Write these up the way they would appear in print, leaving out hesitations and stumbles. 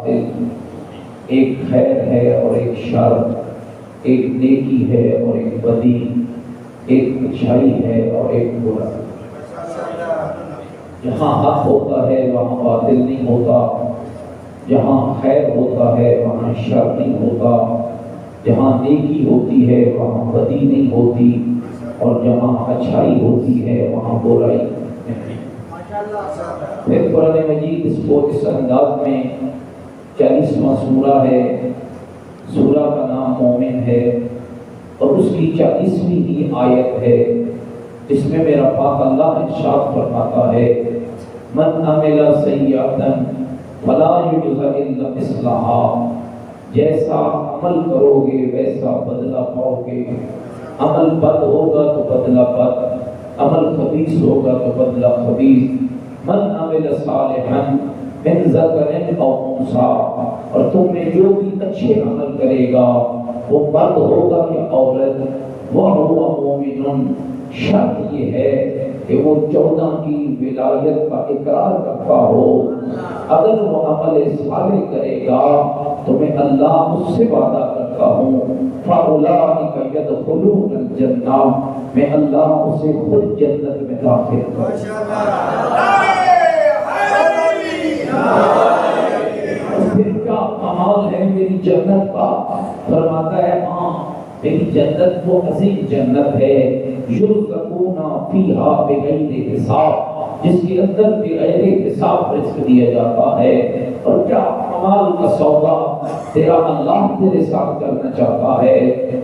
باطل، ایک خیر ہے اور ایک شر، ایک نیکی ہے اور ایک بدی، ایک اچھائی ہے اور ایک برائی۔ جہاں حق ہوتا ہے وہاں باطل نہیں ہوتا، جہاں خیر ہوتا ہے وہاں شر نہیں ہوتا، جہاں نیکی ہوتی ہے وہاں بدی نہیں ہوتی، اور جہاں اچھائی ہوتی ہے وہاں برائی نہیں۔ پھر قرآن مجید اس کو اس انداز میں 40واں سورہ ہے، سورہ کا نام مومن ہے، اور اس کی 40ویں ہی آیت ہے جس میں میرا پاک اللہ ارشاد فرماتا ہے من عمل سیئۃ فلا یجزی الا مثلھا، جیسا عمل کرو گے ویسا بدلہ پاؤ گے۔ عمل بد ہوگا تو بدلہ بد، عمل خبیث ہوگا تو بدلہ خبیث۔ من عمل صالحا من ذکر او انثی، اور تم میں جو بھی اچھے عمل کرے گا وہ مرد ہوگا یا عورت، وہو مومن، شرط یہ ہے کہ وہ 14 کی ولایت کا اقرار کرتا ہو۔ اگر وہ عمل صالح کرے گا تو میں اللہ اس سے وعدہ کرتا ہوں فَأُولَٰئِکَ يَدْخُلُونَ الْجَنَّةَ، میں اللہ اسے خود جنت میں داخل کروں۔ پھر کیا کمال ہے میری جنت کا؟ فرماتا ہے ہاں میری جنت وہ عظیم جنت ہے یرزقون فیہا بغیر حساب، جس کے اندر بغیر حساب رزق دیا جاتا ہے۔ اور کیا کمال کا سودا تیرا اللہ تیرے ساتھ کرنا چاہتا ہے۔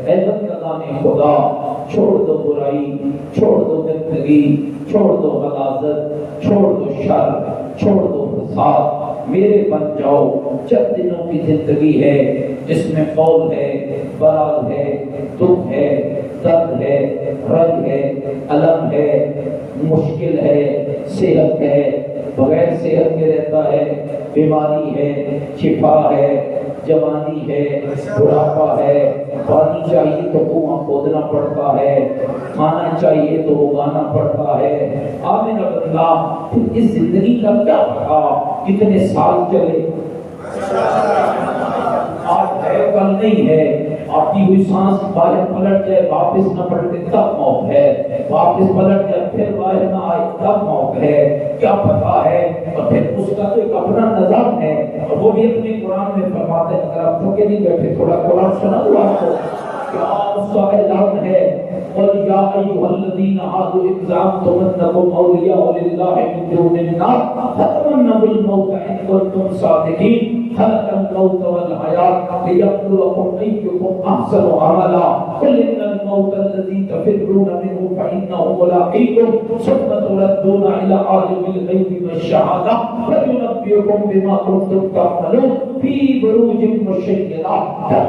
اے بندگان خدا، چھوڑ دو برائی، چھوڑ دو گندگی، چھوڑ دو غلاظت، چھوڑ دو شر، چھوڑ دو فساد، میرے بن جاؤ۔ چند دنوں کی زندگی ہے جس میں قول ہے، براز ہے، دکھ ہے، درد ہے، رنج ہے، الم ہے، مشکل ہے، صحت ہے، بغیر صحت کے رہتا ہے، بیماری ہے، شفا ہے، جوانی ہے، بڑھاپا ہے، پانی چاہیے تو کنواں کھودنا پڑتا ہے، کھانا چاہیے تو اگانا پڑتا ہے۔ آمین اللہ، پھر اس زندگی کا کیا پتا کتنے سال چلے، آج ہے کل نہیں ہے۔ آتی ہوئی سانس باہر پلٹ جائے واپس نہ پلٹے تب موت ہے، واپس پلٹ جائے پھر باہر نہ آئے تب موت ہے، کیا پتا ہے۔ اور پھر اس کا تو ایک اپنا نظام ہے، اور وہ بھی اپنے قرآن میں فرماتے ہیں۔ اگر آپ تھکے نہیں بیٹھے تھوڑا قرآن سنا دو آپ کو، کیا اس کا اعلان ہے قل یا ایھا الذین ہادوا ان زعمتم انکم اولیاء للہ من دون الناس فتمنوا الموت ان کنتم صادقین خلق الموت والحیاۃ لیبلوکم ایکم احسن عملا قل ان الموت الذی تفرون منہ فانہ ملاقیکم ثم تردون الی عالم الغیب والشہادہ فینبئکم بما کنتم تعملون فی بروج مشیدہ۔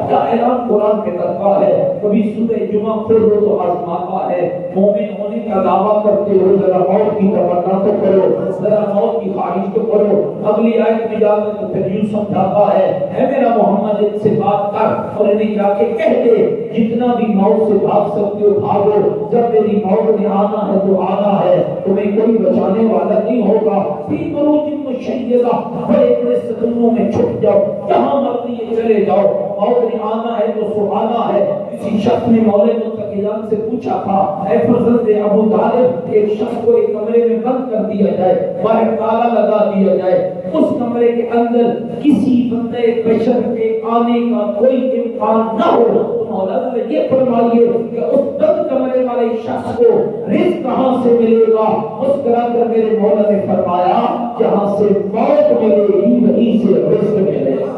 کا اعلان قرآن میں کرتا ہے۔ کبھی صبح جمعہ کھولو تو آزماتا ہے، مومن ہونے کا دعویٰ کرتے ہو، ذرا موت کی تمنا تو کرو، ذرا موت کی خواہش تو کرو۔ اگلی آیت میں جا کر تو پھر یوں سمجھاتا ہے اے میرا محمد ان سے بات کر اور انہیں جا کے کہہ دے جتنا بھی موت سے بھاگ سکتے ہو بھاگو، جب میری موت نے آنا ہے تو آنا ہے، تمہیں کوئی بچانے والا نہیں ہوگا۔ فی بروج مشیدہ، بڑے بڑے ستونوں میں چھپ جاؤ، جہاں مرضی ہے چلے جاؤ، موت نے آنا ہے تو سبحانہ ہے۔ کسی شخص نے مولا متقیان سے پوچھا تھا اے فرزند ابو طالب، ایک شخص کو ایک کمرے میں بند کر دیا جائے، باہر تالا لگا دیا جائے، اس کمرے کے اندر کسی بندے بشر کے آنے کا کوئی امکان نہ ہو، تو مولا نے یہ فرمائیے کہ اس بند کمرے والے شخص کو رزق کہاں سے ملے گا؟ مسکرا کر میرے مولا نے فرمایا جہاں سے موت ملے گی وہیں سے رزق ملے گا۔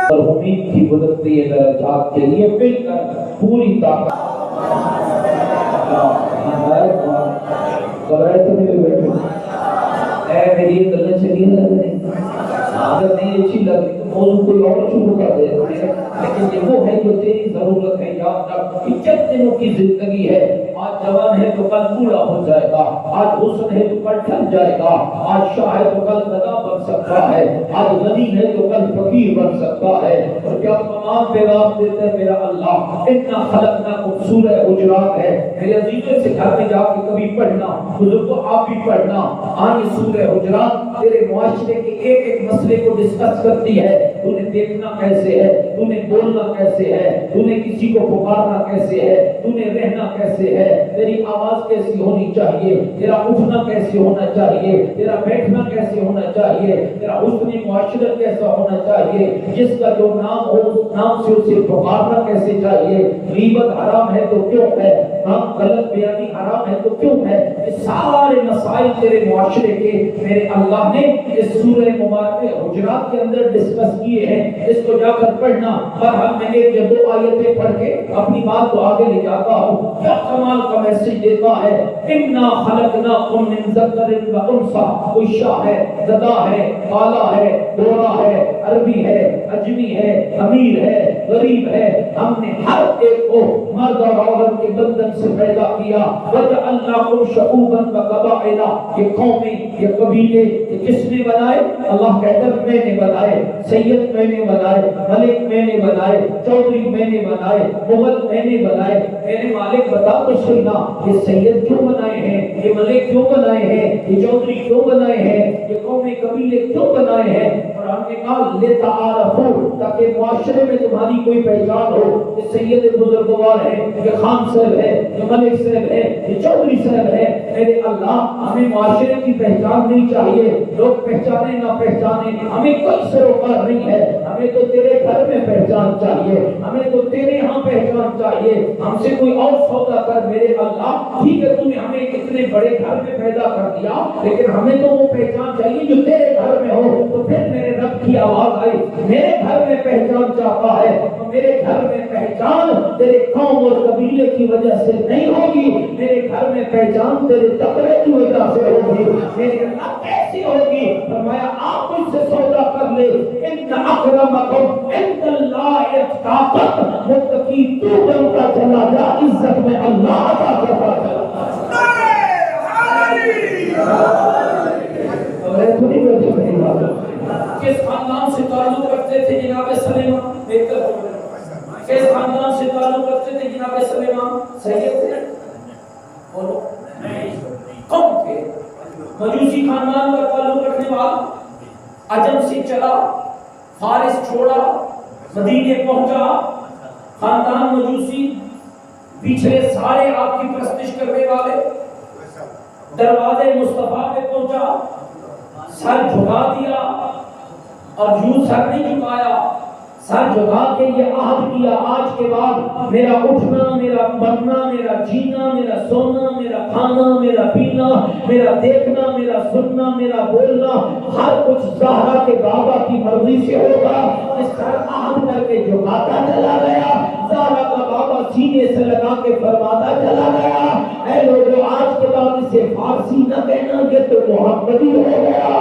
امید کی بلندی درجات کے لیے مل کر پوری طاقت میری گلیں چلیے لگ رہی، اگر نہیں اچھی لگی تو موضوع کوئی اور شروع کر دے، لیکن یہ وہ ہے جو تیری ضرورت ہے۔ یاد رکھ کہ 4 دنوں کی زندگی ہے، آج جوان ہے تو کل بوڑھا ہو جائے گا، آج حسن ہے تو کل ڈھل جائے گا، آج شاہ ہے تو کل گدا بن سکتا ہے، آج غنی ہے تو کل فقیر بن سکتا ہے۔ اور کیا تمام پیغام دیتے ہیں میرا اللہ، اتنا خلقناکم، سورہ حجرات ہے میرے عزیزوں، سے گھر میں جا کے کبھی پڑھنا، بزرگوں آپ بھی پڑھنا۔ آج یہ سورہ حجرات تیرے معاشرے کے ایک ایک مسئلے کو ڈسکس کرتی ہے، تو نے دیکھنا کیسے ہے، تو نے بولنا کیسے ہے، تو نے کسی کو پکارنا کیسے ہے، تو نے رہنا کیسے ہے، تیری آواز کیسی ہونی چاہیے، تیرا اٹھنا کیسے ہونا چاہیے، تیرا بیٹھنا کیسے ہونا چاہیے، تیرا حسن معاشرت کیسا ہونا چاہیے، جس کا جو نام ہو اس نام سے اسے پکارنا کیسے چاہیے، غیبت حرام ہے تو کیوں ہے، غلط بیانی حرام ہے تو کیوں ہے، یہ سارے مسائل تیرے معاشرے کے میرے اللہ نے اس سورہ مبارکہ حجرات کے اندر ڈسکس کیے ہیں۔ اس کو جا کر پڑھنا، اور ہم میں ایک یا دو آیتیں پڑھ کے اپنی بات کو آگے لے جاتا ہوں۔ کیا کمال کا میسج دیتا ہے، انا خلقناکم من ذکر و انثی، کوئی شاہ ہے، گدا ہے، کالا ہے، گورا ہے، عربی ہے، اجمی ہے، امیر ہے، غریب ہے، ہم نے ہر ایک کو مرد اور عورت کے بندن سے پیدا کیا۔ وجعلناکم شعوبا وقبائل، یہ قومیں، یہ قبیلے، یہ کس نے بنائے؟ اللہ کہتا ہے میں نے بنائے، سید میں نے بنائے، ملک میں نے بنائے، چودھری میں نے بنائے، مغل میں نے بنائے۔ میرے مالک بتا تو صحیح نا، یہ سید کیوں بنائے ہیں، یہ ملک کیوں بنائے ہیں، یہ چودھری کیوں بنائے ہیں، یہ قومیں قبیلے کیوں بنائے ہیں؟ اور ہم نے کہا لتعارفوا، تاکہ معاشرے میں تمہاری کوئی پہچان ہو، یہ سید بزرگوار ہے، یہ خان صاحب ہے، یہ ملک صاحب ہے، یہ چودھری صاحب ہے۔ میرے اللہ، ہمیں معاشرے کی پہچان نہیں چاہیے، لوگ پہچانے نہ پہچانے، ہمیں کوئی سروکار نہیں ہے، ہمیں تو تیرے گھر میں پہچان چاہیے، ہمیں تو تیرے ہاں پہچان چاہیے۔ ہم سے کوئی اور سودا کر میرے اللہ، ٹھیک ہے تو نے ہمیں اتنے بڑے گھر میں پیدا کر دیا، لیکن ہمیں تو وہ پہچان چاہیے جو تیرے گھر میں ہو۔ تو پھر میرے رب کی آواز آئی، میرے گھر میں پہچان چاہتا ہے تو میرے گھر میں پہچان تیرے قوم اور قبیلے کی وجہ سے نہیں ہوگی، میرے گھر میں پہچان تیرے تقوی کی وجہ سے ہوگی۔ میرے اللہ کیسی ہوگی؟ فرمایا آپ مجھ سے سودا کر لے، ان اکرمکم عند اللہ اتقاکم، متقی تو بنتا چلا جا، عزت میں اللہ عطا کرتا چلا۔ کس خاندان سے تعلق رکھتے تھے جناب سلیمان؟ کس خاندان سے تعلق رکھتے تھے جناب سلیمان؟ سید تھے؟ بولو کون تھے؟ مجوسی خاندان کا تعلق رکھنے والا، عجم سے چلا، فارس چھوڑا، مدینے پہنچا، خاندان مجوسی، پچھلے سارے آپ کی پرستش کرنے والے، دروازے مصطفیٰ پہ پہنچا، سر جھکا دیا، اور یوں سر نہیں جھکایا، سر جھکا کے یہ عہد کیا آج کے بعد میرا اٹھنا، میرا مرنا، میرا جینا، میرا سونا، میرا کھانا، میرا پینا، میرا دیکھنا، میرا سننا، میرا بولنا، ہر کچھ زہرا کے بابا کی مرضی سے ہوگا۔ اس طرح عہد کر کے جھکاتا چلا گیا، زہرا کا بابا سینے سے لگا کے فرماتا چلا گیا، اے لوگوں آج کے بعد اسے فارسی نہ کہنا، یہ تو محمدی ہو گیا۔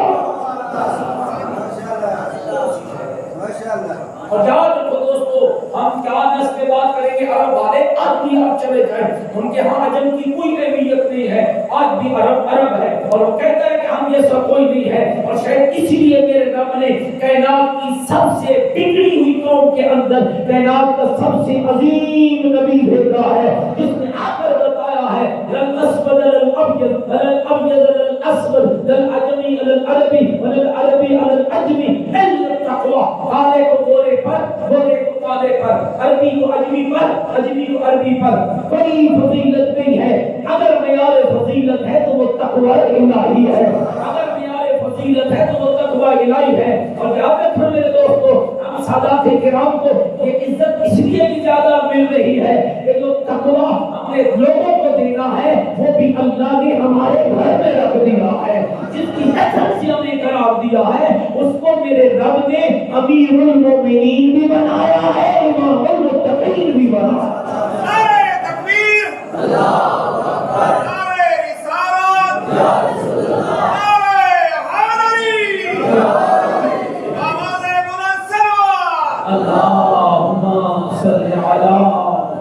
اور یاد رکھو دوستو، ہم کیا نسل پہ بات کریں گے؟ عرب والے آج بھی آپ چلے جائیں، ان کے ہاں عجم کی کوئی اہمیت نہیں ہے، آج بھی عرب عرب ہے، اور وہ کہتا ہے کہ ہم یہ سب کوئی نہیں ہے۔ اور شاید اسی لیے میرے رب نے کائنات کی سب سے بگڑی ہوئی قوم کے اندر کائنات کا سب سے عظیم نبی بھیجا ہے، جس نے آ کر بتایا ہے لن اسود للابیض للابیض للاسود للعجمی للعربی وللعربی للعجمی الا التقوی، کالے کو گورے پر، گورے کو کالے پر، عربی کو عجمی پر، عجمی کو عربی پر، کوئی فضیلت نہیں ہے۔ اگر معیار فضیلت ہے تو وہ تقوی الہی ہے، اگر معیار فضیلت ہے تو وہ تقوی الہی ہے۔ اور یاد رکھنا میرے دوستو، ہم سادات کرام کو یہ عزت اس لیے بھی زیادہ مل رہی ہے کہ جو تقوی ہم نے لوگوں کو دینا ہے وہ بھی اللہ نے ہمارے گھر میں رکھ دیا ہے، جس کی حیثیت سے ہمیں قرار دیا ہے اس کو میرے رب نے امیر المومنین بھی بنایا ہے، امام المتقین بھی بنایا ہے۔ نعرہ تکبیر، اللہ اکبر، نعرہ رسالت، یا رسول اللہ، نعرہ حیدری، آواز بلند سلوات، اللہم صل علی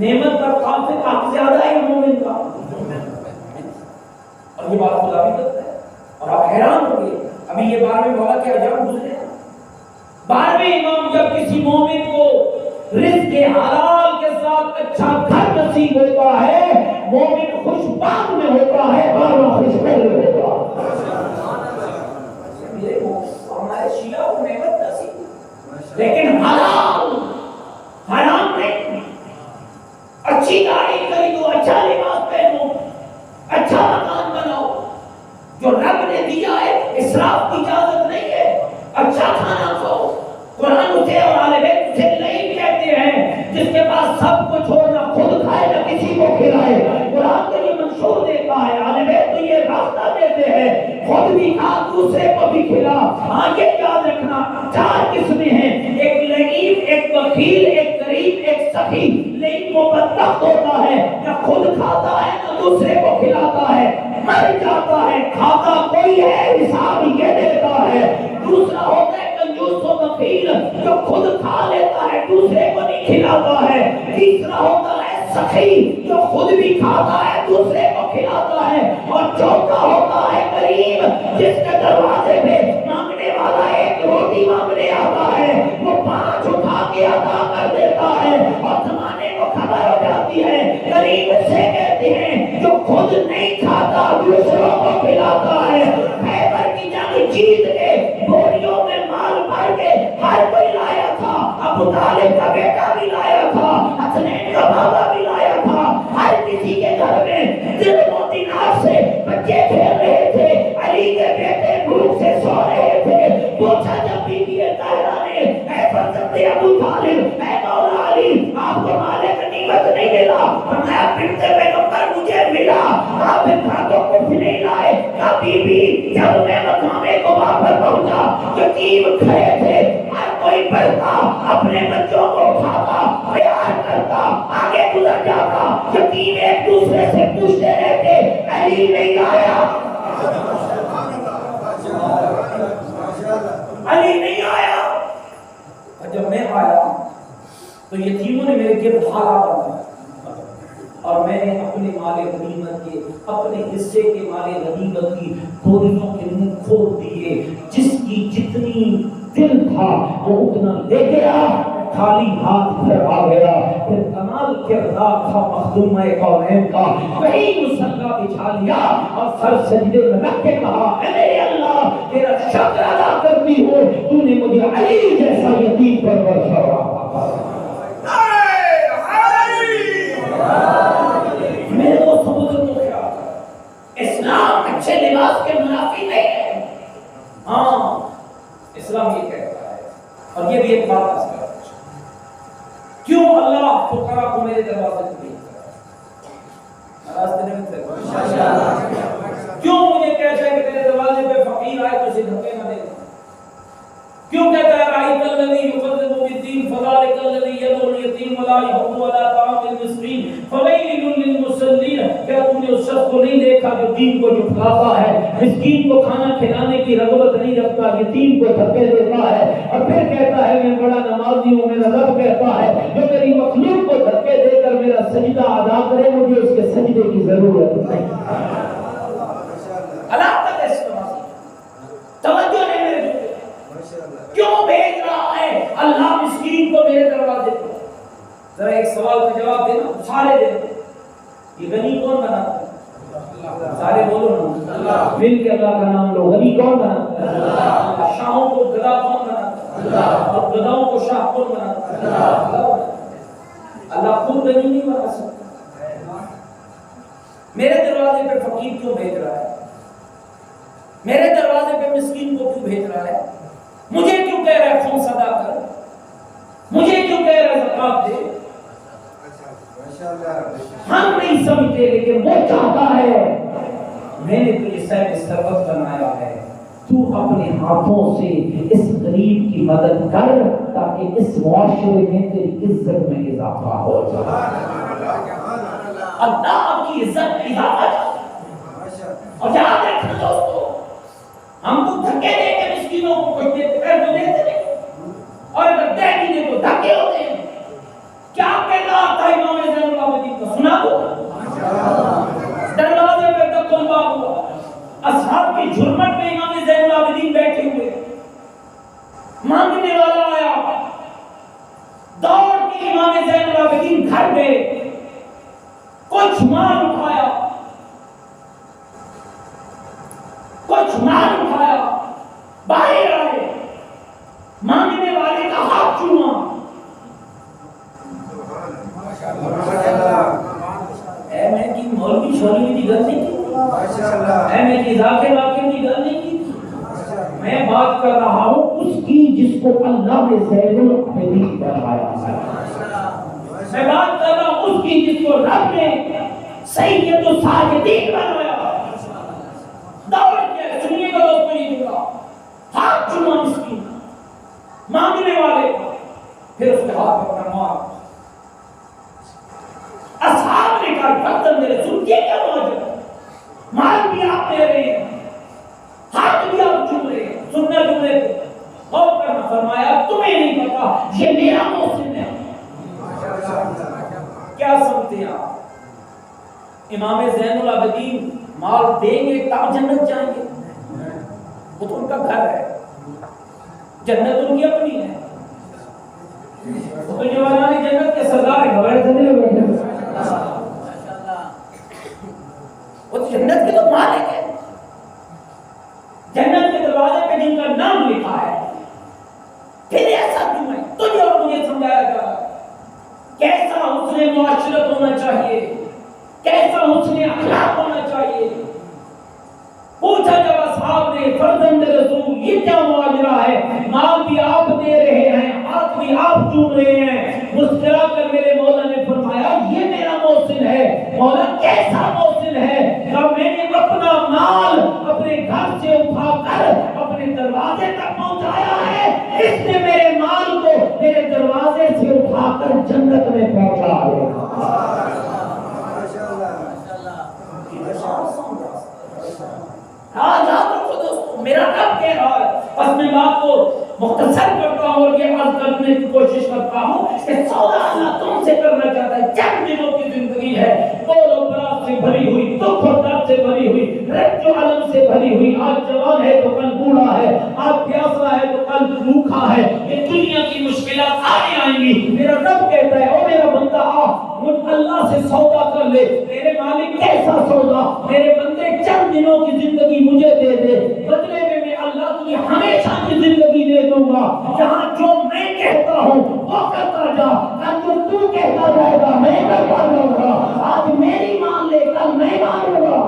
نعمت پر کافی حق زیادہ ہے مومن کا، اور یہ بات خدا بھی کرتا ہے. اور آپ حیران ہوں گے، ابھی یہ 12ویں والا کے عجب گزرے، 12ویں امام جب کسی مومن کو رزق حلال کے ساتھ اچھا گھر نصیب ہوتا ہے، مومن خوش باغ میں ہوتا ہے، بارہ خوش میں ہوتا ہے. ہمارے شیعہ کو نعمت نصیب، لیکن حلال حرام نہیں. اچھی گاڑی خریدو، اچھا لباس پہنو، اچھا مکان بناؤ، جو رب نے دیا ہے اسراف کی اجازت نہیں ہے. اچھا کھانا کھاؤ، قرآن اسے اور آل بیت اسے نہیں کہتے ہیں جس کے پاس سب کچھ ہو نہ خود کھائے نہ کسی کو کھلائے. قرآن کے لیے منشور دیتا ہے، آل بیت تو یہ راستہ دیتے ہیں، خود بھی کھا دوسرے کو بھی کھلا. آگے یاد رکھنا 4 قسمیں ہیں، ایک لئیم، ایک بخیل، ایک کریم، ایک سخی. لئیم وہ بدبخت ہوتا ہے، نہ خود کھاتا ہے نہ دوسرے کو کھلاتا ہے، مر جاتا ہے. کھاتا کوئی ہے، حساب یہ دیتا ہے. دوسرا ہوتا ہے کنجوس و بخیل، جو خود کھا لیتا ہے دوسرے کو نہیں کھلاتا ہے. تیسرا ہوتا ہے سخی، جو خود بھی کھاتا ہے دوسرے کو کھلاتا ہے. اور چوتھا ہوتا ہے کریم، جس کے دروازے پہ مانگنے والا ایک روٹی مانگنے آتا ہے، وہ 5 اٹھا کے عطا کر دیتا ہے اور زمانے کو خبر ہو جاتی ہے. کریم اسے کہتے ہیں جو خود نہیں کھاتا دوسروں کو کھلاتا ہے. خیبر کی جنگ جیت کے بوریوں میں مال بھر کے ہر کوئی لایا تھا. ابو طالب کا بیٹا بھی لایا تھا، حسنین کا بابا بھی لایا تھا. ہر کسی کے گھر میں دل و دینار سے بچے کھیل رہے تھے. علی کے بیٹے بھوک سے سو رہے تھے. پوچھا جب بی بی طاہرہ نے، اے فرزند ابو طالب، اے مولا علی، آپ کو مال غنیمت نہیں ملا؟ فرمایا بنت پیغمبر مجھے ملا. آپ بھاگوں کچھ نہیں لائے. کہا بی بی جب میں مقام قبا پر پہنچا، یتیم کھڑے تھے، ہر کوئی بڑھتا اپنے بچوں کو اٹھاتا، پیار کرتا، آگے گزر جاتا. یتیم ایک دوسرے سے پوچھتے رہتے علی نہیں آیا، علی نہیں آیا. اور جب میں آیا تو یتیموں نے میرے گرد حالہ بنایا، اور میں نے اپنے مال غنیمت کے، اپنے حصے کے مال غنیمت کی بوریوں کے منہ کھول دیے. جس کی جتنی دل تھا وہ اتنا لے گیا، خالی ہاتھ پھر آ گیا. پھر کمال کردار تھا مخدومہ کونین کا، وہی مصلی بچھا لیا اور سر سجدے میں رکھ کے کہا اے اللہ تیرا شکر ادا کرتی ہوں، تو نے مجھے علی جیسا یتیم پرور فرمایا. میرے دوست بزرگوں کو کیا اسلام اچھے لباس کے منافی نہیں ہے. ہاں اسلام یہ کہتا ہے، اور یہ بھی ایک بات ہے کیوں اللہ فقراء کو میرے دروازے پہ بھیجتا ہے؟ کیوں مجھے کہتا ہے کہ تیرے دروازے پہ فقیر آئے تو اسے دھکے نہ دے؟ کیوں کہتا ہے رأیت الذی یکذب بالدین فذلک الذی یدعو الیتیم ولا یحض علی طعام المسکین فویل للمصلین. کیا تم نے اس شخص کو نہیں دیکھا جو دین کو جھٹلاتا ہے، مسکین کو کھانا کھلانے کی رغبت نہیں رکھتا، یتیم کو دھکے دیتا ہے، اور پھر کہتا ہے میں بڑا نمازی ہوں. میرا رب کہتا ہے جو میری مخلوق کو دھکے دے کر میرا سجدہ ادا کرے مجھے اس کے سجدے کی ضرورت نہیں. اللہ کا توجہ نہیں میرے کیوں بھیج رہا ہے اللہ مسکین کو میرے دروازے پہ؟ ذرا ایک سوال کا جواب دینا، سارے دیتے. یہ غنی کون بناتا ہے؟ سارے بولو نا، مل کے اللہ کا نام لو. غنی کون بناتا ہے؟ شاہوں کو گدا کون بناتا ہے؟ اور گداؤں کو شاہ کون بناتا ہے؟ اللہ خود غنی نہیں بنا سکتا. میرے دروازے پہ فقیر کیوں بھیج رہا ہے؟ میرے دروازے پہ مسکین کو کیوں بھیج رہا ہے؟ مجھے کیوں کہہ رہا ہے خمس ادا کر؟ مجھے کیوں کہہ رہا ہے زکات دے؟ ہم نہیں سمجھتے لیکن وہ چاہتا ہے. میں نے تجھے صاحب ثروت بنایا ہے، تو اپنے ہاتھوں سے اس غریب کی مدد کر تاکہ اس معاشرے میں تیری عزت میں اضافہ ہو جائے. اللہ کی عزت اضافہ جائے. اور یاد رکھنا دوستو، ہم تو دھکے دے کے مسکینوں کو کچھ دیتے ہیں تو دیتے نہیں، اور اگر دے بھی دے تو دھکے ہوتے ہیں. کیا کہنا تھا امام زین دروازے پہ تک کلبہ ہوا، اصحاب کی جھرمٹ میں امام زین العابدین بیٹھے ہوئے، مانگنے والا آیا، دوڑ کے امام زین العابدین گھر گئے، کچھ مال اٹھایا، باہر آئے، مانگنے والے کا ہاتھ چوما، اے میں کی مولوی شوری کی گل نہیں کی، اے میں کی ذاکر واقع کی گل نہیں کی، میں بات کر رہا ہوں اس کی جس کو اللہ نے زین العابدین بنایا ہے، میں بات کر رہا ہوں اس کی جس کو رب نے سید الساجدین بنایا، دوڑ کے سنیے گا دوست میری جملہ، ہاتھ چوما مسکین مانگنے والے، پھر اس کے ہاتھ میں اپنا مار، اصحاب نے کہا برتن میرے سن کے کیا واجب، مال بھی آپ دے رہے ہیں، ہاتھ بھی آپ چوم رہے ہیں، سننا جملے کو غور کرنا، فرمایا تمہیں نہیں پتا یہ میرا محسن ہے، کیا سمجھتے ہیں آپ؟ امام زین العابدین مال دیں گے تب جنت جائیں گے، وہ تو ان کا گھر ہے، جنت ان کی اپنی ہے، وہ تو جوانان جنت کے سردار ہیں، گھبرائے تھے نہیں بیٹھے، وہ تو جنت کے تو مالک ہے، جنت کے دروازے پہ جن کا نام لکھا ہے، پھر ایسا کیوں ہے؟ تجھے اور مجھے سمجھایا جا رہا ہے کیسا حسن معاشرت ہونا چاہیے، کیسا حسن اخلاق ہونا چاہیے۔ پوچھا جب اصحاب نے فرزند رسول یہ کیا معاجرہ ہے، مال بھی آپ دے رہے ہیں، ہاتھ بھی آپ چوم رہے ہیں، مسکرا کر میرے مولا نے فرمایا یہ میرا محسن ہے۔ مولا کیسا محسن ہے؟ جب میں نے اپنا مال اپنے گھر سے اٹھا کر اپنے دروازے تک پہنچایا ہے، اس نے میرے مال کو میرے دروازے سے اٹھا کر جنت میں پہنچا دیا۔ یاد رکھو دوستو، میرا رب کہہ رہا ہے، بس میں بات کو مختصر کرتا ہوں اور یہ عرض کرنے کی کوشش کرتا ہوں کہ سودا اللہ تم سے کرنا چاہتا ہے۔ چند دنوں کی زندگی ہے، بول و برات سے بھری ہوئی، دکھ اور درد سے بھری ہوئی، رنج و الم سے بھری ہوئی، آج جوان ہے تو کل بوڑھا ہے، آج پیاسا ہے تو کل بھوکا ہے، یہ دنیا کی مشکلات آئیں گی۔ میرا رب کہتا ہے، او میرا بندہ آ مجھ اللہ سے سودا کر لے، میرے مالک کیسا سودا، میرے بندے چند دنوں کی زندگی مجھے دے دے، بدلے میں میں اللہ تجھے ہمیشہ کی زندگی دے دوں گا، جہاں جو میں کہتا ہوں وہ کرتا جا، کل جو تو کہتا جائے گا میں کرتا جاؤں گا، آج میری مان لے کل میں مانوں گا۔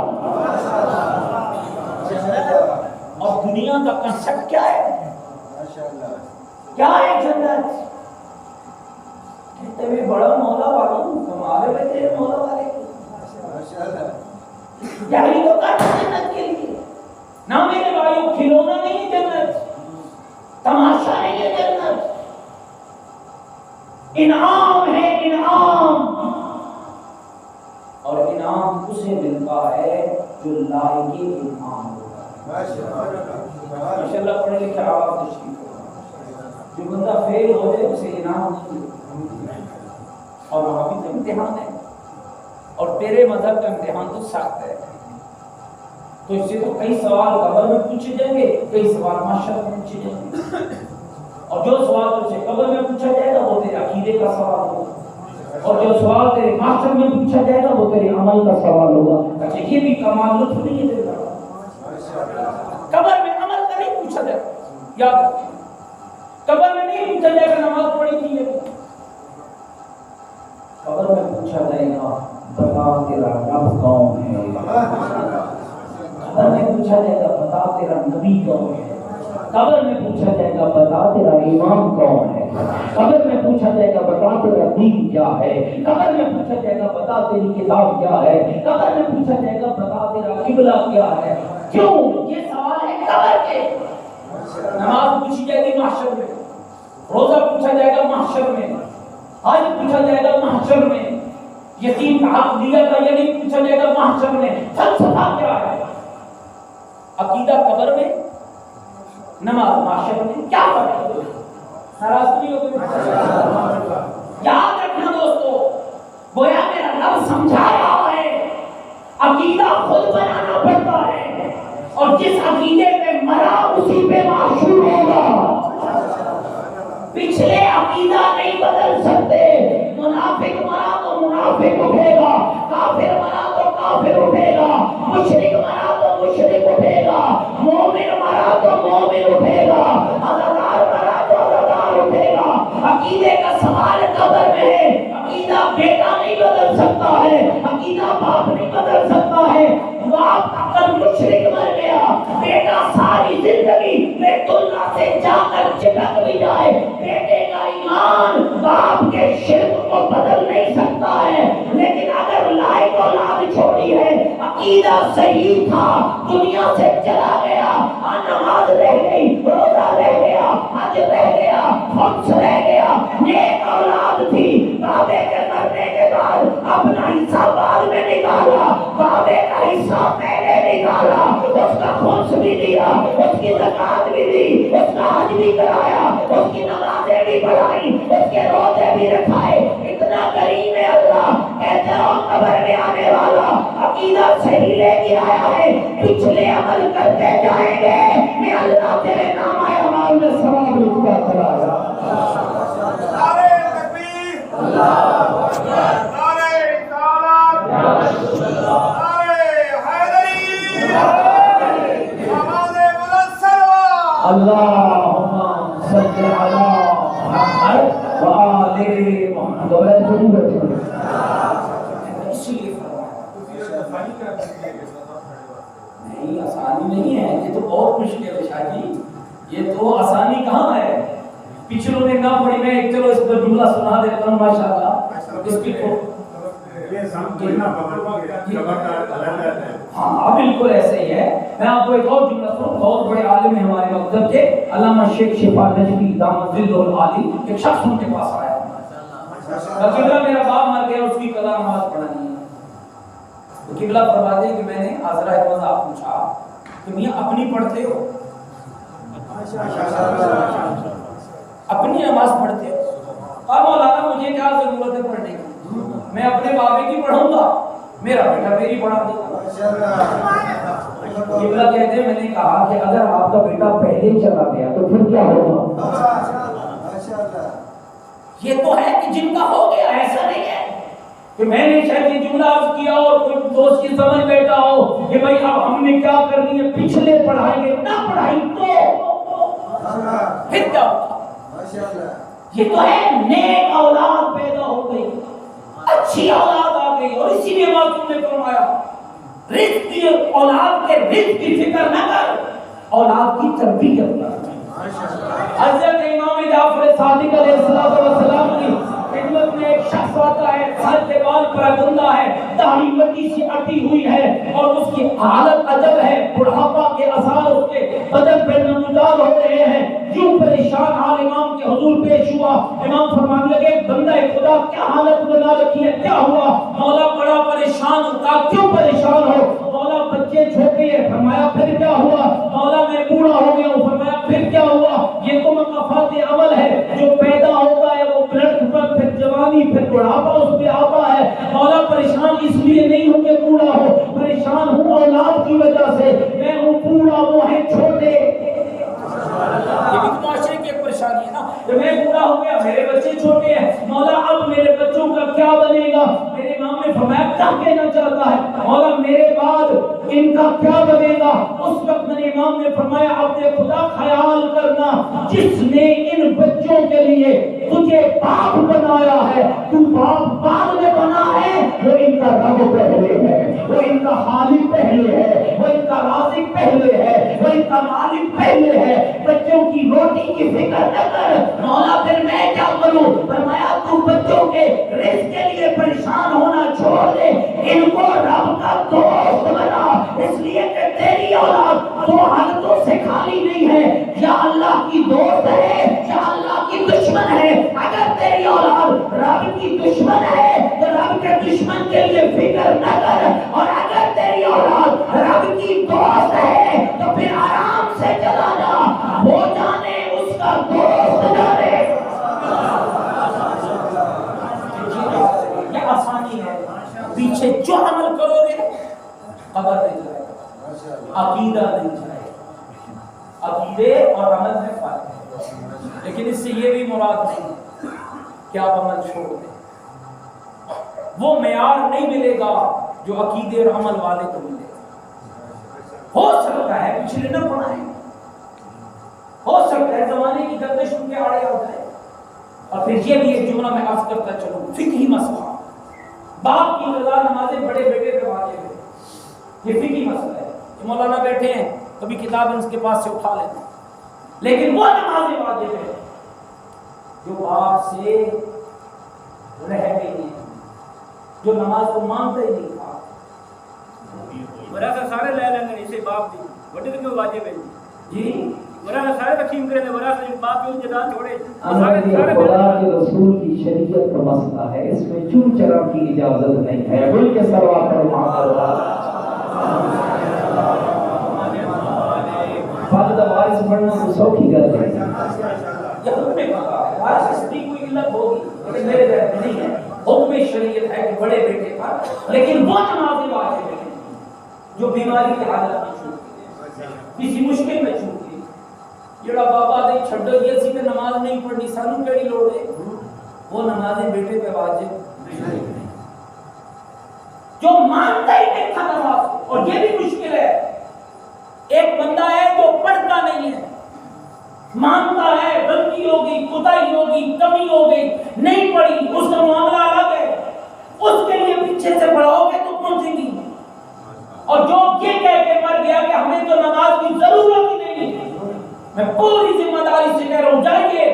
اور دنیا کا کنسپٹ کیا ہے؟ کیا ہے جنت؟ کہتے ہوئے بڑا مولا والا ہوں، ہمارے میں تیرے مولا والے یہی تو کرنا جنت کے لیے نہ میرے بھائیوں، کھلونا نہیں ہے جنت، تماشا نہیں ہے جنت، انعام ہے انعام، اور انعام اسے ملتا ہے جو لائق انعام ہوگا۔ ماشاءاللہ پڑھے لکھے آواز تشریف جو بندہ فیل ہو جائے اسے انعام نہیں، اور وہاں بھی تو امتحان ہے، اور تیرے مذہب کا امتحان تو سخت ہے، تو اس سے تو کئی سوال قبر میں پوچھے جائیں گے، کئی سوال معاشرت میں پوچھے جائیں گے، اور جو سوال تجھے قبر میں پوچھا جائے گا وہ تیرے عقیدے کا سوال ہوگا، اور جو سوال تیرے معاشر میں پوچھا جائے گا وہ تیرے عمل کا سوال ہوگا۔ اچھا یہ بھی کمال لطف نہیں ہے تیرے قبر میں عمل کا نہیں پوچھا جائے گا، یاد رکھیں قبر میں نہیں پوچھا جائے گا نماز پڑھی تھی یہ، قبر میں پوچھا جائے گا بتا تیرا رب کون ہے، قبر میں پوچھا جائے گا بتا تیرا نبی کون ہے، قبر میں پوچھا جائے گا بتا تیرا امام کون ہے، قبر میں پوچھا جائے گا بتا تیرا دین کیا ہے، قبر میں پوچھا جائے گا بتا تیری کتاب کیا ہے، قبر میں پوچھا جائے گا بتا تیرا قبلہ کیا ہے۔ کیوں؟ یہ سوال ہے قبر کے۔ نماز پوچھی جائے گی محشر میں، روزہ پوچھا جائے گا محشر میں، حج پوچھا جائے گا محشر میں، یتیم کا حق دیا تھا یہ نہیں پوچھا جائے گا محشر میں۔ فلسفہ کیا ہے؟ عقیدہ قبر میں، نماز محشر میں، کیا فرق ہے؟ ناراض نہیں ہوتے؟ یاد رکھنا دوستو، گویا میرا رب سمجھا رہا ہے عقیدہ خود بنانا پڑتا ہے، اور جس عقیدے پہ مرا اسی پہ معشور ہوگا۔ پچھلے عقیدہ نہیں بدل سکتے۔ منافق مرا تو منافق اٹھے گا، کافر مرا تو کافر اٹھے گا، مشرک مرا تو مشرک اٹھے گا، مومن مرا تو مومن اٹھے گا، عزادار مرا تو عزادار اٹھے گا۔ عقیدے کا سوال قبر میں ہے۔ عقیدہ بیٹا نہیں بدل سکتا ہے، عقیدہ باپ نہیں بدل سکتا ہے۔ باپ اگر مشرک مر گیا، بیٹا ساری زندگی بیت اللہ سے جا کر چپک بھی جائے، بیٹے کا ایمان باپ کے شرک کو بدل نہیں سکتا ہے۔ لیکن اگر لائق اولاد چھوڑی ہے، عقیدہ صحیح تھا، دنیا سے چلا گیا، نماز رہ گئی، روزہ رہ گیا، حج رہ گیا، خمس رہ گیا، نیک اولاد تھی، بابے کے مرنے کے بعد اپنا حصہ بعد میں نکالا، بابے کا حصہ پہلے نکالا، اس کا خمس بھی دیا، اس کی زکات بھی دی، اس کا حج بھی کرایا، اس کی نمازیں بھی پڑھائی، اس کے روزے بھی رکھائے۔ اتنا کریم ہے اللہ، کہتے ہو قبر میں آنے والا عقیدہ صحیح لے کے آیا ہے، پچھلے عمل کرتے جائیں گے، میں اللہ تیرے نام آئے عمال میں ثواب لکھتا چلا جا۔ نعرہ تکبیر، اللہ اکبر، نعرہ رسالت، نعرہ حیدری، آواز بلند صلوات۔ اللہم صل علی محمد وآل محمد۔ اسی لیے نہیں، آسانی نہیں ہے، یہ تو بہت مشکل ہے شاہ جی، یہ تو آسانی کہاں ہے؟ پچھلوں نے نہ پڑھی، میں ایک چلو اس پر جملہ سنا دیتا ہوں ماشاءاللہ، اس کی تو ہاں بالکل ایسے ہی ہے۔ میں آپ کو ایک اور جملہ سنوں، بہت بڑے عالم ہیں ہمارے مکتب کے، علامہ شیخ شفا نجوی دامت ظلہ العالی، ایک شخص ان کے پاس آیا، قبلہ میرا باپ مر گیا، اس کی قضا نماز پڑھانی ہے۔ تو قبلہ فرما دے کہ میں نے حاضرہ قضا پوچھا کہ میاں اپنی پڑھتے ہو؟ اپنی نماز پڑھتے ہو؟ کہا مولانا مجھے کیا ضرورت ہے پڑھنے کی، میں اپنے بابے کی پڑھوں گا، میرا بیٹا میری پڑھا دے گا۔ قبلہ کہتے ہیں میں نے کہا کہ اگر آپ کا بیٹا پہلے چلا گیا تو پھر کیا ہوگا؟ یہ تو ہے کہ جن کا ہو گیا، ایسا نہیں ہے کہ میں نے شاید یہ جملہ عرض کیا اور کوئی دوست کی سمجھ بیٹھا ہو کہ بھائی اب ہم نے کیا کرنی ہے، پچھلے پڑھائیں گے، نہ پڑھائی تو پھر کیا ہوگا؟ یہ تو ہے نیک اولاد پیدا ہو گئی، اچھی اولاد آ گئی، اور اسی لیے معصوم نے فرمایا رزق کی، اولاد کے رزق کی فکر نہ کر، اولاد کی تربیت کر۔ حضرت امام جعفر صادق علیہ السلام کی خدمت میں ایک شخص آتا ہے، سر کے بال پر گندا ہے، داڑھی مٹی سی اٹی ہوئی ہے، اور اس کی حالت عجب ہے، بڑھاپا کے آثار اس کے بدن پر نمودار ہو رہے ہیں۔ یوں پریشان حال امام کے حضور پیش ہوا، امام فرمانے لگے بندہ خدا کیا حالت بنا رکھی ہے، کیا ہوا؟ مولا بڑا پریشان ہوں۔ کہا کیوں پریشان ہو؟ مولا بچے چھوٹے ہیں۔ فرمایا پھر کیا ہوا؟ مولا میں بوڑھا ہو گیا ہوں۔ فرمایا پھر کیا ہوا؟ یہ تو مقافات عمل ہے، جو پیدا ہوتا ہے وہ بلڈ پر، پھر جوانی، پھر بڑھاپا اس پہ آتا ہے۔ مولا پریشان اس لیے نہیں ہوں کہ بوڑھا ہو، پریشان ہوں اولاد کی وجہ سے، میں ہوں بوڑھا، وہ ہے چھوٹے۔ یہ بھی معاشرے کی ایک پریشانی ہے نا، کہ میں بوڑھا ہو گیا، میرے بچے چھوٹے ہیں، مولا اب میرے بچوں کا کیا بنے گا؟ میرے امام نے فرمایا کیا کہنا چاہتا ہے؟ مولا میرے بعد ان کا کیا بنے گا؟ اس وقت میرے امام نے فرمایا اپنے خدا خیال کرنا، جس نے ان بچوں کے لیے تجھے باپ بنایا ہے، تو باپ بعد میں بنا ہے، وہ ان کا رب پہلے ہے، وہ ان کا خالق پہلے ہے، وہ ان کا رازق پہلے ہے، وہ ان کا مالک پہلے ہے۔ بچوں کی روٹی کی فکر نہ کر، مولا پھر میں کیا کروں؟ فرمایا تو بچوں کے رزق کے لیے پریشان ہونا چھوڑ دے، ان کو رب کا دوست بنا، اس لیے کہ تیری اولاد دو حالتوں سے خالی نہیں ہے، یا اللہ کی دوست ہے یا اللہ کی دشمن ہے۔ اگر تیری اولاد رب کی دشمن ہے تو رب کے دشمن کے لیے فکر نہ کر، اور اگر تیری اولاد رب کی دوست ہے تو پھر آرام سے چلا جا، وہ جانے اس کا دوست جانے۔ یہ آسانی ہے، پیچھے جو عمل کرو گے قبر نہیں جائے گا، عقیدہ نہیں جائے گا۔ عقیدے اور عمل میں فرق ہے، لیکن اس سے یہ بھی مراد نہیں کہ آپ عمل چھوڑ دیں۔ وہ معیار نہیں ملے گا جو عقیدے اور عمل والے کو ملے گا۔ ہو سکتا ہے پچھلے نہ پڑھائیں، ہو سکتا ہے زمانے کی گردش ان کے آڑے آ جائے۔ اور پھر یہ بھی ایک جملہ میں عرض کرتا چلوں، فقہی مسئلہ، باپ کی رضا نمازیں بڑے بیٹے پہ واجب ہے، یہ فقہی مسئلہ ہے کہ مولانا بیٹھے ہیں کبھی کتاب ان کے پاس سے اٹھا لیتے ہیں، لیکن وہ نمازیں واجب ہے جو باپ سے رہ گئی ہیں، جو نماز کو مانتا ہی نہیں تھا۔ ورثہ سارے لے لیں گے اسے باپ دی وڈے کیوں واجب ہے جی ورثہ سارے تقسیم کریں گے، ورثہ باپ کی جگہ چھوڑے یہ خدا کے رسول کی شریعت کا مسئلہ ہے، اس میں چون چرا کی اجازت نہیں ہے، بل کے سروا پر فرد وارث بننا تو سوکھی گل ہے۔ یہ حکم پتا ہے، وارث کی کوئی علت ہوگی لیکن میرے ذہن میں نہیں ہے۔ حکم شریعت ہے کہ بڑے بیٹے پر، لیکن وہ نمازیں واجب ہیں جو بیماری کی حالت میں چھوٹی، کسی مشکل میں چھوٹی، جڑا بابا دے چھڈو جی اسی تے نماز نہیں پڑھنی سانو کیڑی لوڑ ہے، وہ نمازیں بیٹے پہ واجب نہیں۔ جو مانتا ہی نہیں تھا نماز، اور یہ بھی مشکل ہے، ایک بندہ ہے جو پڑھتا نہیں ہے، مانتا ہے غلطی ہو گئی، کوتاہی ہو گئی، کمی ہو گئی، نہیں پڑھی، اس کا معاملہ الگ ہے، اس کے لیے پیچھے سے پڑھاؤ گے تو پہنچیں گی۔ اور جو یہ کہہ کے مر گیا کہ ہمیں تو نماز کی ضرورت ہی نہیں ہے، میں پوری ذمہ داری سے کہہ رہا ہوں، جائیے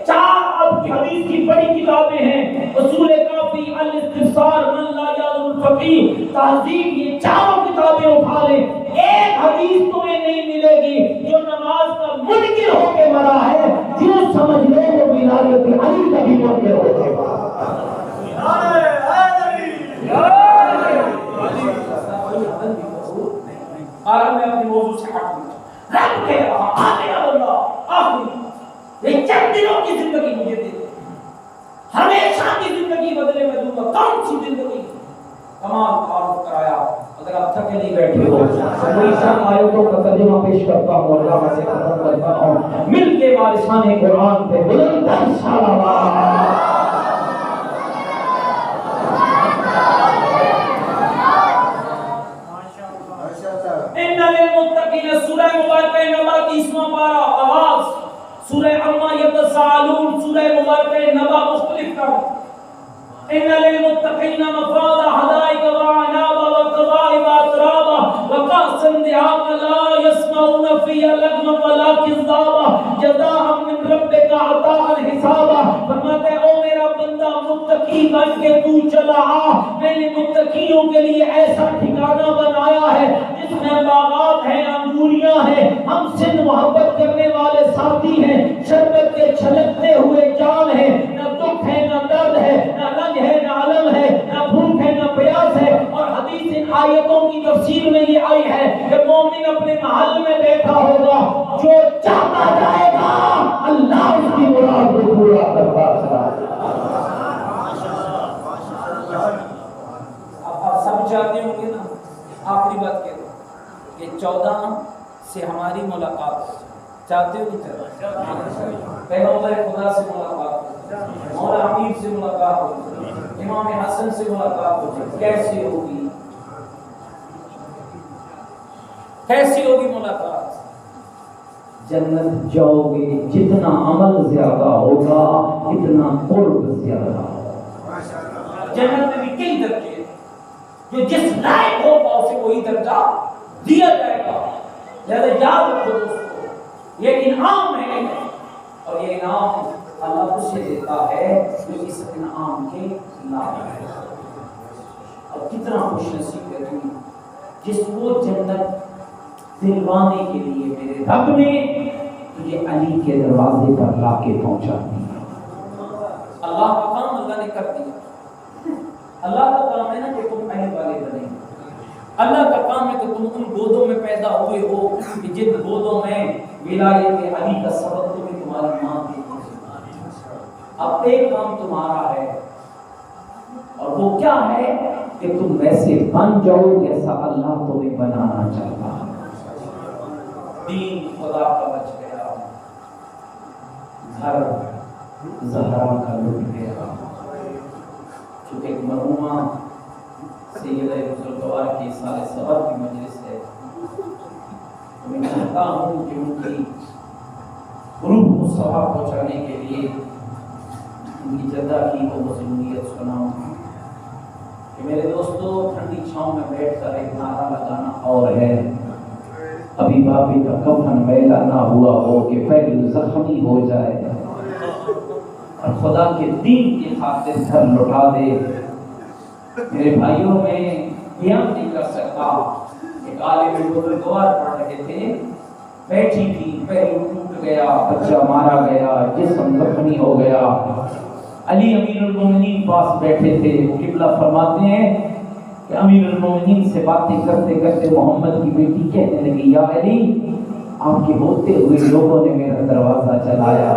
4 اب حدیث کی بڑی کتابیں ہیں، اصول کافی، الاستفسار، من لا یعلم الفقیہ، تہذیب، یہ 4 کتابیں اٹھا لیں، ایک حدیث تمہیں نہیں ملے گی جو نماز کا منکر ہو کے مرا ہے، جو سمجھ لے وہ ولایت علی کا بھی منکر ہو کے مرا۔ آرام میں اپنے موضوع سے ہٹ گیا، رب کہہ رہا آخر اللہ آخری یہ چند دنوں کی زندگی مجھے دے دے، ہمیشہ کی زندگی بدلے میں دوں گا، کون سی زندگی؟ تمام تعارف کرایا، اگر آپ تھکے نہیں بیٹھے ہو کوئی سب آیتوں کا ترجمہ پیش کرتا ہوں، اللہ سے ختم کرتا ہوں، مل کے وارثان قرآن پہ بلند تر صلوات۔ ان للمتقین، سورہ مبارکہ نبا 30واں پارہ، آغاز سورہ عما یتساءلون، سورہ مبارکہ نبا مختلف کا، ان للمتقین مفازا، حدائق وعنابا وکواعب اترابا وکأسا دہاقا لا یسمعون فیہا لغوا ولا کذابا جزاء من ربک عطاء حسابا۔ فرماتے ہیں او میرا بندہ متقی بن کے تو چلا آ، میں نے متقیوں کے لیے ایسا ٹھکانہ بنایا ہے جس میں باغات ہیں، انگوریاں ہیں، ہم سے محبت کرنے والے ساتھی ہیں، شربت کے چھلکتے ہوئے جام ہیں، نہ دکھ ہے نہ درد ہے، نہ رنج ہے نہ علم ہے، نہ بھوک ہے نہ پیاس ہے۔ اور حدیث ان آیتوں کی تفسیر میں یہ آئی ہے کہ مومن اپنے محل میں بیٹھا ہوگا، جو چاہتا جائے گا اللہ اس کی مراد کو پورا کرتا چلا جائے گا۔ آپ سب چاہتے ہوں گے نا، آخری بات کہہ دو کہ 14 سے ہماری ملاقات ہو، چاہتے ہو نہیں چاہتے؟ پیغمبر خدا سے ملاقات ہو، مولا امیر سے ملاقات ہو، امام حسن سے ملاقات ہو، کیسے ہوگی؟ کیسی ہوگی ملاقات؟ جنت جاؤ گے، جتنا عمل زیادہ ہوگا اتنا قرب زیادہ ہوگا۔ جنت میں بھی کئی درجے ہیں، جو جس لائق ہوگا اسے وہی درجہ دیا جائے گا۔ لہذا یاد رکھو دوستو، یہ انعام ہے، اور یہ انعام اللہ اسے دیتا ہے جو اس انعام کے لائق ہے۔ اور کتنا خوش نصیب ہے تم جس کو جنت دلوانے کے لیے میرے رب نے تجھے علی کے دروازے پر لا کے پہنچا دیا۔ اللہ کا کام اللہ نے کر دیا۔ اللہ کا کام ہے نا کہ تم علی والے بنے، اللہ کا کام ہے کہ تم ان گودوں میں پیدا ہوئے ہو کہ جن گودوں میں ولایت علی کا سبب تمہیں تمہاری ماں دی۔ اب ایک کام تمہارا ہے اور وہ کیا ہے کہ تم ویسے بن جاؤ جیسا اللہ تمہیں بنانا چاہتا ہے. دین خدا کا بچ گیا، گھر زہرا کا لٹ گیا. چونکہ ایک مرحومہ سیدہ بزرگوار کی سال صبر کی مجلس ہے، میں چاہتا ہوں کہ ان کی روح کو ثواب پہنچانے کے لیے ان کی جدہ کی وہ مصنوعیت سناؤں کہ میرے دوستو ٹھنڈی چھاؤں میں بیٹھ کر ایک نعرہ لگانا اور ہے، ابھی بابی کا کفن میلا نہ ہوا ہو کہ پہلے زخمی ہو جائے اور خدا کے دین کی خاطر گھر لٹا دے. میرے بھائیوں میں یہ نہیں کر سکتا. ایک عالم بزرگوار پڑھ رہے تھے، بیٹھی تھی، پہلو ٹوٹ گیا، بچہ مارا گیا، جسم زخمی ہو گیا. علی امیر المومنین پاس بیٹھے تھے. وہ قبلہ فرماتے ہیں کہ امیر المومنین سے باتیں کرتے کرتے محمد کی بیٹی کہنے لگی، یا علی آپ کے ہوتے ہوئے لوگوں نے میرا دروازہ چلایا،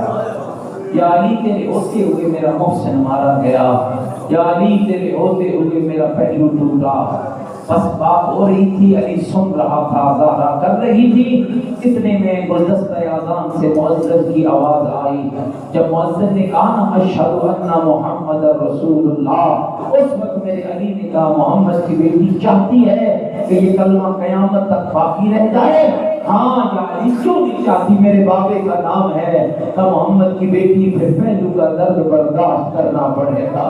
یا علی تیرے ہوتے ہوئے میرا محسن مارا گیا، یا علی تیرے ہوتے ہوئے میرا پہلو ٹوٹا. بس بات ہو رہی تھی، علی سن رہا تھا، زہرا کر رہی تھی. اتنے میں گلدستہ اذان سے مؤذن کی آواز آئی. جب مؤذن نے کہا نا اشہد ان محمد رسول اللہ، اس وقت میرے علی نے کہا محمد کی بیٹی چاہتی ہے کہ یہ کلمہ قیامت تک باقی رہ جائے. ہاں یا علی کیوں نہیں چاہتی، میرے بابے کا نام ہے. کہ محمد کی بیٹی پھر پہلو کا درد برداشت کرنا پڑے گا،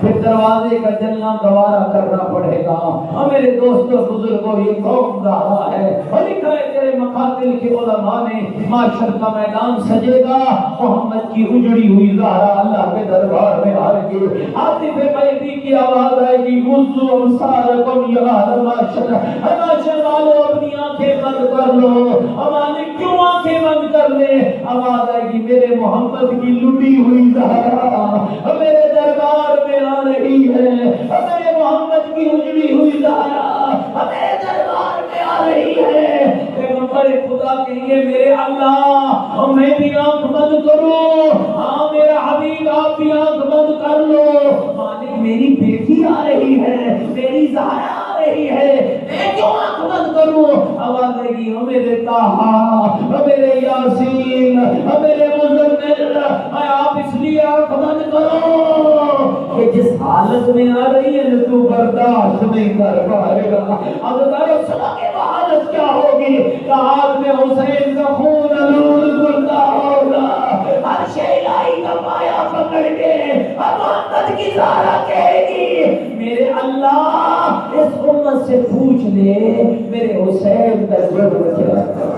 پھر دروازے کا جلنا گوارا کرنا پڑے گا. اور میرے دوستوں بزرگوں یہ قوم زہرا ہے. اور لکھا ہے تیرے مقاتل کے علماء نے، معاشر کا میدان سجے گا، محمد کی اجڑی ہوئی زہرا اللہ کے دربار میں آ رہی ہے. عاطف قیدی کی آواز آئے گی، غضوا ابصارکم یا اہل معاشر، معاشر والو اپنی آنکھیں بند کر لو. ہمارے کیوں آنکھیں بند کر لے؟ آواز آئے گی میرے محمد کی لٹی ہوئی زہرا میرے دربار میں آ رہی ہے، میرے محمد کی اجڑی ہوئی زہرا میرے دربار میں آ رہی ہے. پیغمبر خدا کہیں گے میرے اللہ میں بھی آنکھ بند کروں، ہاں میرا حبیب آپ بھی آنکھ بند کر لو. مالک میری بیٹی آ رہی ہے، میری زہرا آ رہی ہے، میں کیوں آنکھ بند کروں؟ آواز آئے گی میرے طٰہٰ، میرے یاسین، میرے مزمل، آپ اس لیے آنکھ بند کرو کہ جس حالت میں آ رہی ہے تو برداشت نہیں کر پائے گا. اب ذرا سنا کہ وہ حالت کیا ہوگی کہ ہاتھ میں حسین کا خون آلود گرتا ہوگا، عرش الہی کا پایا پکڑ کے محمد کی زہرا کہے گی میرے اللہ اس امت سے پوچھ لے میرے حسین کا جرم کیا تھا.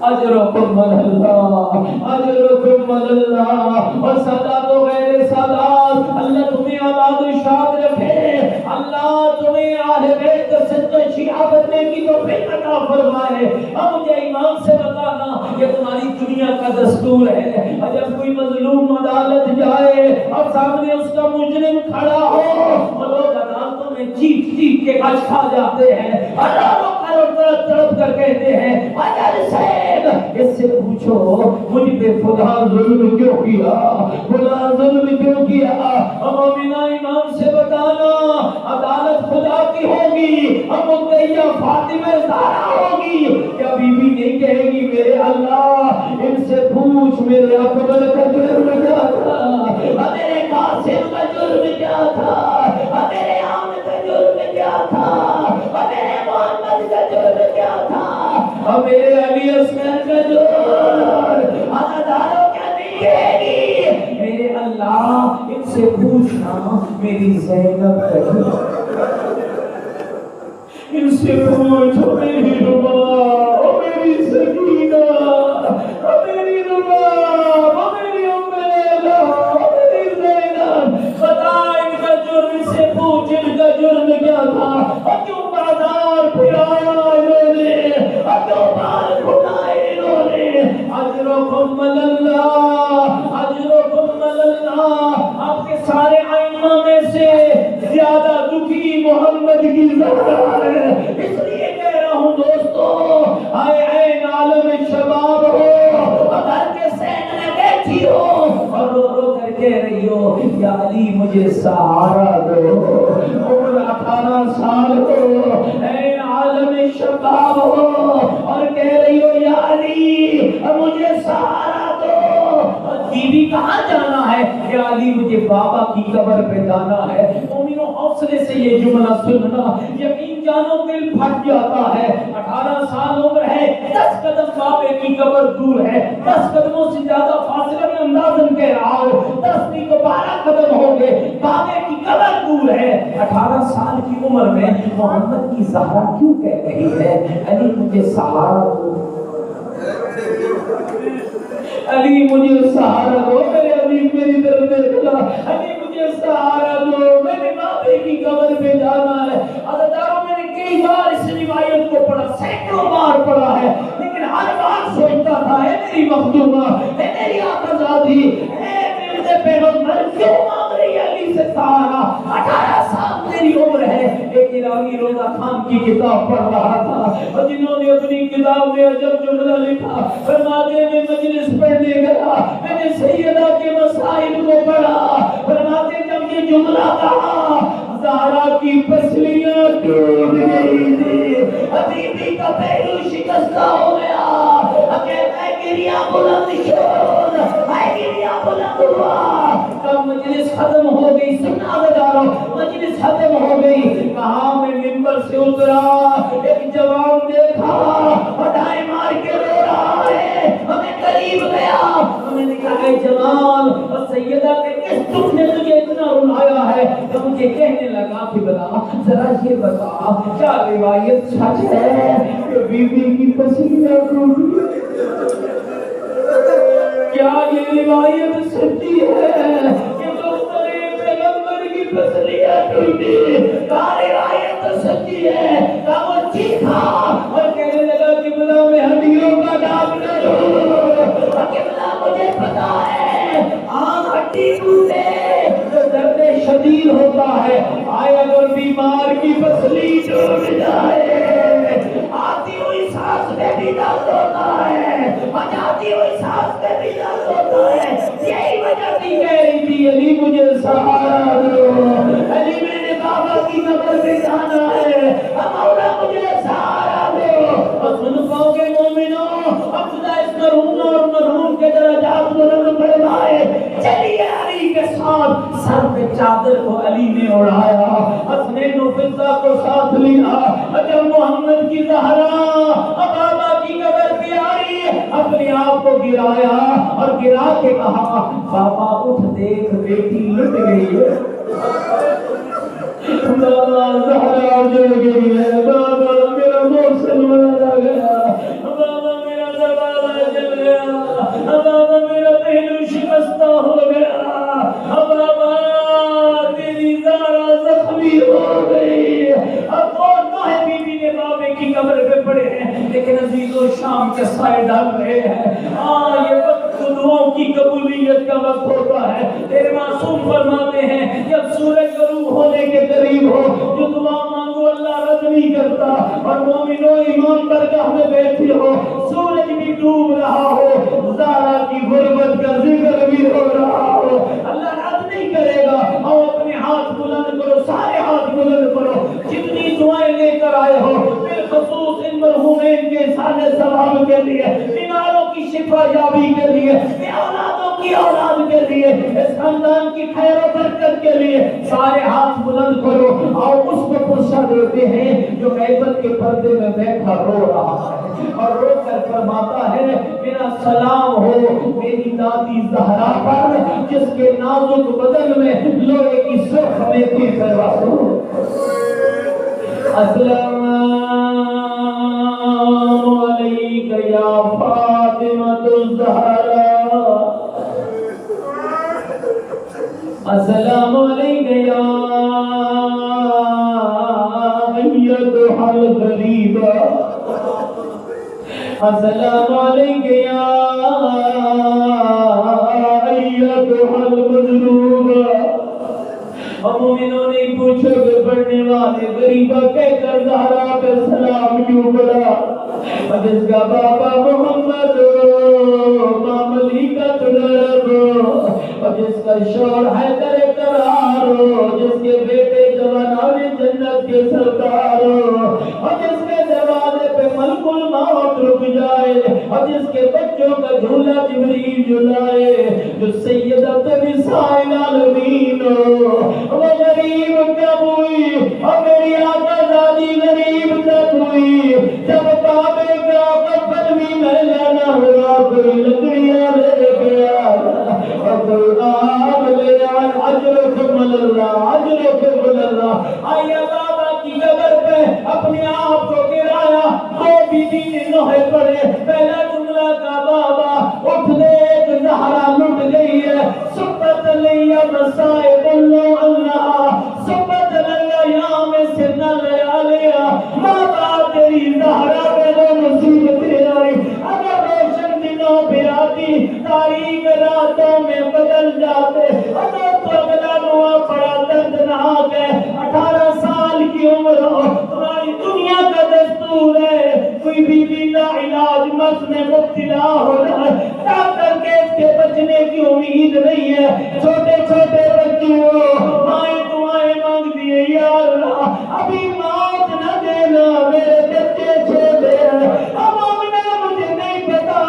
اجرکم اللہ، اجرکم اللہ. اور سادات و غیر سادات، اللہ تمہیں آباد و شاد رکھے، اللہ تمہیں اہل بیت کا صدقہ شیعہ بننے کی توفیق عطا فرمائے. اب مجھے ایمان سے بتانا یہ تمہاری دنیا کا دستور ہے، اور جب کوئی مظلوم عدالت جائے اور سامنے اس کا مجرم کھڑا ہو اور لوگ عدالتوں میں چیخ چیخ کے گچ کھا جاتے ہیں اور لوگوں تڑپ تڑپ کر کہتے ہیں اجل صاحب اس سے پوچھو مجھ پہ خدا ظلم کیوں کیا، خدا ظلم کیوں کیا. مومنہ ایمان سے بتانا عدالت خدا کی ہوگی، مدعیہ فاطمہ زہرا ہوگی. کیا بی بی نہیں کہے گی میرے اللہ ان سے پوچھ میرے اکبر کا جرم کیا تھا، میرے قاسم کا جرم کیا تھا، میرے عام کا جرم کیا تھا، میرے محمد کا جرم کیا تھا، میرے علی اصغر کا جرم. عدالتوں کیا نہیں کہے گی میرے اللہ ان سے پوچھنا میری زینب کا جرم، ان سے پوچھو میری ربا، میری سکینہ، میری ربا، میری ام لیلا، میری زینب. بتا ان کا جرم سے پوچھ ان کا جرم کیا تھا، کیوں بازار پھرایا انہوں نے، کیوں بال اٹھائے انہوں نے. اجرکم اللہ، اجرکم اللہ. آپ کے سارے ائمہ میں سے زیادہ دکھی محمد کی زہرا ہے. اس لیے کہہ رہا ہوں دوستو، آئے عین عالم شباب ہو، گھر کے سینگ میں بیٹھی ہو اور رو رو کر کہہ رہی رہی ہو یا علی مجھے سہارا دو، عمر 18 سال ہو، اے عالم شباب ہو، اور کہہ رہی ہو یا علی مجھے سہارا دو، اور بیوی کہاں جانا ہے؟ یا علی مجھے بابا کی قبر پہ جانا ہے۔ مومنوں حوصلے سے یہ جملہ سننا، یقین جانو دل پھٹ جاتا ہے۔ 18 سال عمر ہے، 10 قدم بابے کی قبر دور ہے، 10 قدموں سے زیادہ فاصلہ میں اندازن کہہ رہا ہو، 10 نہیں تو 12 قدم ہوں گے، بابے کی قبر دور ہے۔ 18 سال کی عمر میں محمد کی زہرا کیوں کہہ رہی ہے علی مجھے سہارا دو، علی مجھے سہارا دو، میرے علی میری طرف دیکھنا، علی مجھے سہارا دو، میرے بابے کی قبر پہ جانا ہے۔ عزیزانو میں نے کئی بار اس روایت کو پڑھا، سینکڑوں بار پڑھا ہے، لیکن ہر بار سوچتا تھا اے میری مخدومہ، اے میری آقازادی، اے میرے پیغمبر کیوں مانگ رہی ہے علی سے سہارا؟ 18 سال تیری عمر ہے۔ ایک عراقی روزہ خان کی کتاب پڑھ رہا تھا، اور جنہوں نے اپنی کتاب میں عجب جملہ لکھا، فرماتے میں مجلس پڑھنے گیا، میں نے سیدہ کے مسائل کو پڑھا، فرماتے جب یہ جملہ کہا زہرا کی پسلیاں ٹوٹ گئی تھی، حبیبی کا پہلو شکستہ ہو گیا، اکیلے گریا بلند شد، گریا بلند ہوا۔ کب مجلس ختم ہو گئی، سننا بدارو، مجلس ختم ہو گئی، کہاں میں ممبر سے اترا، ایک جوان دیکھا ہٹائے مار کے رو رہا ہے، ہمیں قریب گیا، ہمیں نے کہا اے جوان، اور سیدہ کے کس دکھ نے تجھے اتنا رلایا ہے؟ تو مجھے کہنے لگا کہ بلا ذرا یہ بتا کیا روایت سچ ہے کہ بیوی کی پسلیاں ٹوٹی؟ کیا یہ روایت سچی ہے کہ دختر پیغمبر کی پسلیاں ٹوٹی؟ کیا روایت سچی ہے؟ کیا وہ چیخا اور کہنے لگا کہ بلا میں ہڈیوں کا ڈاکٹر ہوں، کہ بلا مجھے پتا ہے آن ہڈی ٹوٹے تو درد شدید ہوتا ہے، آئے اگر بیمار کی پسلی ٹوٹ جائے آتی ہوئی سانس میں بھی درد ہوتا ہے، جاتی ہوئی سانس میں بھی درد ہوتا ہے۔ یہی وجہ تھی کہہ رہی تھی علی مجھے سہارا دو، علی میرے بابا کی قبر پہ جانا ہے، مولا مجھے سہارا دو۔ اور سن پاؤ گے مومنوں، اب خدا اس مرحوم اور مرحوم کے درجات بلند فرمائے، چلیے علی کے ساتھ۔ سر پہ چادر کو علی نے اڑایا، حسنین و فضہ کو ساتھ لیا، جب محمد کی زہرا بابا کی قبر پہ آئی اپنے آپ کو گرایا اور گرا کے کہا بابا اٹھ دیکھ بیٹی لٹ گئی ہے، بابا زہرا جل گئی ہے، بابا میرا موسم مارا گیا، بابا میرا دروازہ جل گیا، بابا میرا پہلو شکستہ ہو گیا، بابا تیری زہرا زخمی ہو گئی۔ اب کون ہے بی بی نے بابے کی قبر پہ پڑے ہیں، لیکن عزیزو شام کے سائے ڈال رہے ہیں۔ یہ وقت دعاؤں کی قبولیت کا وقت ہوتا ہے۔ تیرے معصوم فرماتے ہیں جب سورج غروب ہونے کے قریب ہو جو دعا مانگو اللہ رد نہیں کرتا، اور مومنوں امام درگاہ میں بیٹھے ہو سورج بھی ڈوب رہا ہو، زہرا کی غربت کا ذکر بھی ہو رہا ہو، اللہ رد نہیں کرے گا۔ اور اپنے ہاتھ بلند کرو، سارے ہاتھ بلند کرو، جتنی دعائیں لے کر آئے ہو، بالخصوص ان مرحومین کے سارے ثواب کے لیے، بیماروں کی شفا یابی کے لیے، اولادوں کی اولاد کے لیے، اس خاندان کی خیر و برکت کے لیے، سارے ہاتھ بلند کرو۔ اور اس کو پرسہ دیتے ہیں جو غیبت کے پردے میں بیٹھا رو رہا ہے اور رو کر فرماتا ہے میرا سلام ہو میری دادی زہرا پر جس کے نازک بدن میں لوہے کی سرخ میتی کروا دو۔ السلام علیکہ یا فاطمۃ الزہرا، السلام علیکہ یا ایتھا الغریبہ، السلام علیکہ یا ایتھا المظلومہ۔ مومنوں نے پوچھو کہ پڑھنے والے غریبہ کہہ کر زہرا پہ سلام کیوں پڑھا؟ جس کا بابا محمد معاملی کا طلب اور جس کا شور حیدر قرار ہو، جس کے بیٹے جوانان جنت کے سردار ہو، اور جس کے دروازے پہ ملک الموت رک جائے، اور جس کے بچوں کا جھولا جبریل جھلائے، جو سیدت نساء العالمین ہو، وہ غریب کب ہوئی اور میری آقا زادی غریب تک ہوئی جب کعبے کا قبر بھی میں لینا ہوا، کوئی لکڑیاں لے گیا اور کوئی آگ لے آئے، اجرکم اللہ اجرکم اللہ۔ آئیے بابا کی قبر پہ اپنے آپ کو گرایا، دو بیوی نے نوحے پڑے، پہلا جملہ کا بابا اٹھ دیکھ زہرا لٹ گئی ہے، سبت لیا مسائب اللہ سبت لیا میں سے نہ لیا لیا، بابا تیری زہرا پہ وہ مصیبتیں آئی، اگر روشن دنوں پہ آتی تاریک راتوں میں بدل جاتے، اگر تو اگلا دعا پڑا دردناک ہے، 18 سال کی عمر ہو، تمہاری دنیا کا دستور ہے، کوئی بیوی کا علاج مرض میں مبتلا ہو رہا ہے، ڈاکٹر کے اس کے بچنے کی امید نہیں ہے، چھوٹے چھوٹے بچوں مائیں دعائیں مانگ دیے، یا اللہ ابھی موت نہ دینا، میرے بچے چھوٹے ہیں، اب آمنہ مجھے نہیں پتا،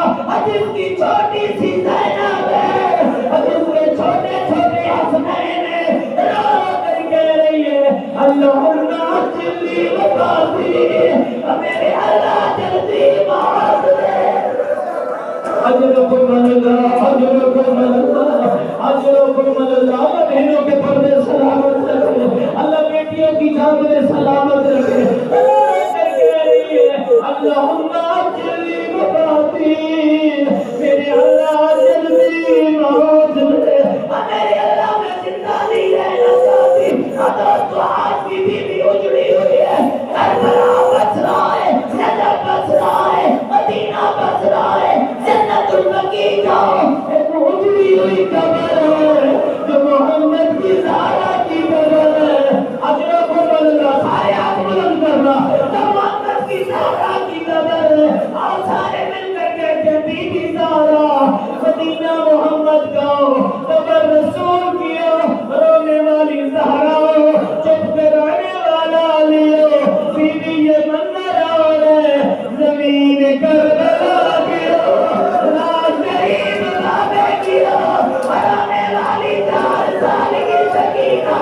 جس کی چھوٹی سی زینب ہے، جس کے چھوٹے چھوٹے حسنین ہیں، رو کر کہہ رہی ہے اللہم اجلی وفاتی، میرے اللہ جلدی موت دے۔ اجرکم اللہ اجرکم اللہ اجرکم اللہ۔ اللہ بہنوں کے پردے سلامت رکھے، اللہ بیٹیوں کی جانیں سلامت رکھے، اللہم اجلی وفاتی، میرے اللہ جلدی موت دے، میرے اللہ میں زندہ نہیں رہنا چاہتی، ادھر تو آج کی بیوی اجڑی ہوئی ہے، کربلا بچ رہا ہے، نجف بچ رہا ہے، مدینہ بچ رہا ہے، جنت البقیع جاؤ، ایک اجڑی ہوئی قبر ہے جو محمد کی زہرا کی قبر ہے، اجرکم اللہ، سارے ہاتھ بلند کرنا، جو محمد کی زہرا کی قبر ہے، اور سارے مل کر کہتے بی بی زہرا مدینہ محمد گاؤ، قبر رسول کیو، رونے والی زہرا چپ کرانے والا لیو، بی بی یہ منظر اور ہے زمین کربلا کیو، لاش غریب بابے کیو، رونے والی 4 سال کی سکینہ